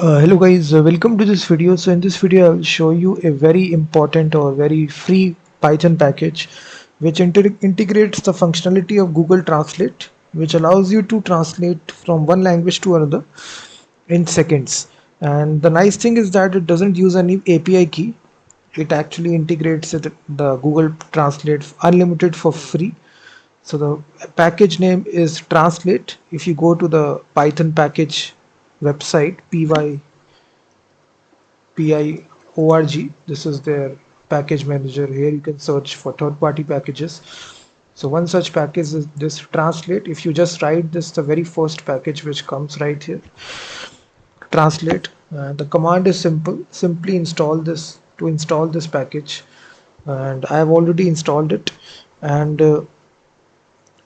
Hello guys, welcome to this video. So in this video I will show you a very important or very free Python package which integrates the functionality of Google Translate, which allows you to translate from one language to another in seconds. And the nice thing is that it doesn't use any API key. It actually integrates the Google Translate Unlimited for free. So the package name is Translate. If you go to the Python package website, PIORG. This is their package manager. Here you can search for third-party packages. So one such package is this Translate. If you just write this, the very first package which comes right here, Translate. The command is simple. Simply install this to install this package, and I have already installed it. And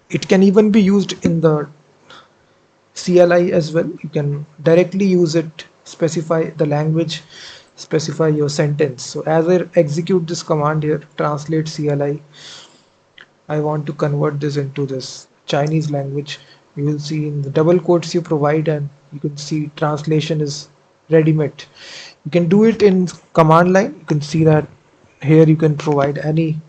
it can even be used in the CLI as well. You can directly use it, specify the language, specify your sentence. So as I execute this command here, translate CLI, I want to convert this into this Chinese language. You will see in the double quotes you provide, and you can see translation is ready-made. You can do it in command line. You can see that here you can provide any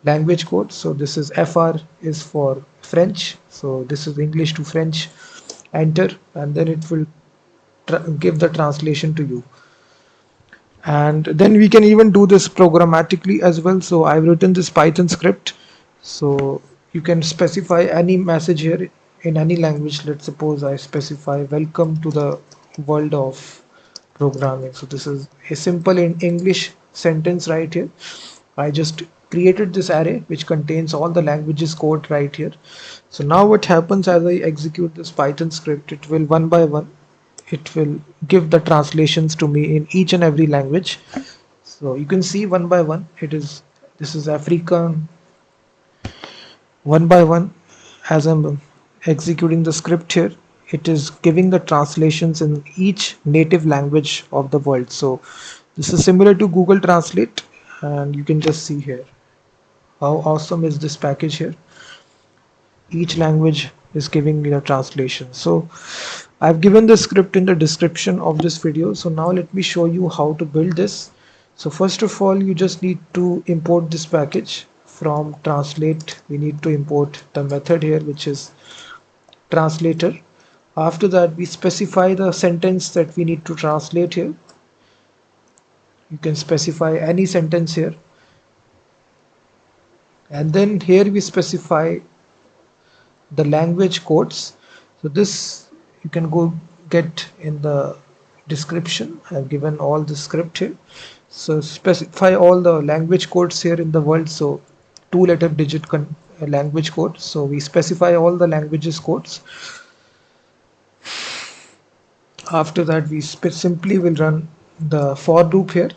language code. So this is FR is for French. So this is English to French. Enter, and then it will give the translation to you. And then we can even do this programmatically as well. So I've written this Python script. So you can specify any message here in any language. Let's suppose I specify welcome to the world of programming. So this is a simple in English sentence right here. I just created this array which contains all the languages code right here. So now what happens as I execute this Python script, it will one by one, it will give the translations to me in each and every language. So you can see one by one, this is African. One by one, as I'm executing the script here, it is giving the translations in each native language of the world. So this is similar to Google Translate, and you can just see here how awesome is this package here. Each language is giving me the translation. So I've given the script in the description of this video. So now let me show you how to build this. So first of all, you just need to import this package from translate. We need to import the method here, which is translator. After that, we specify the sentence that we need to translate here. You can specify any sentence here. And then here we specify the language codes. So this you can go get in the description. I've given all the script here. So specify all the language codes here in the world. So 2-letter digit language code. So we specify all the languages codes. After that, we simply will run the for loop here.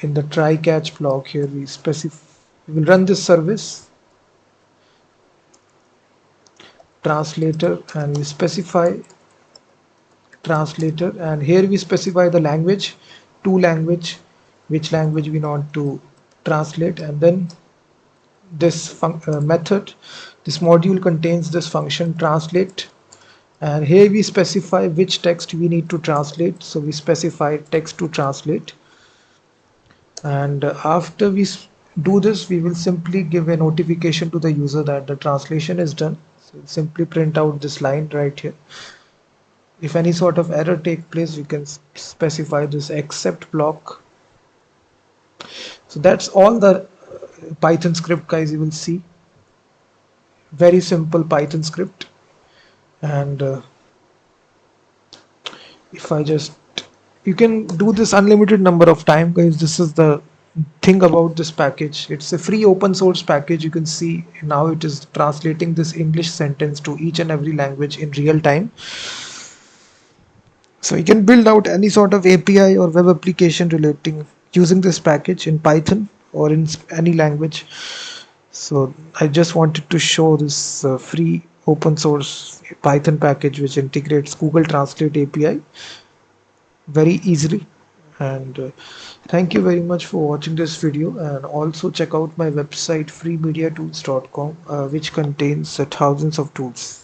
In the try catch block here, we will run this service translator, and we specify translator, and here we specify the language, which language we want to translate, and then this method, this module contains this function translate, and here we specify which text we need to translate. So we specify text to translate, and after we do this, we will simply give a notification to the user that the translation is done. So simply print out this line right here. If any sort of error take place, we can specify this except block. So that's all the Python script, guys. You will see very simple Python script. And if I just, you can do this unlimited number of time, guys. This is the thing about this package. It's a free open source package. You can see now it is translating this English sentence to each and every language in real time. So you can build out any sort of API or web application relating using this package in Python or in any language. So I just wanted to show this free open source Python package which integrates Google Translate API very easily. And thank you very much for watching this video, and also check out my website freemediatools.com, which contains thousands of tools.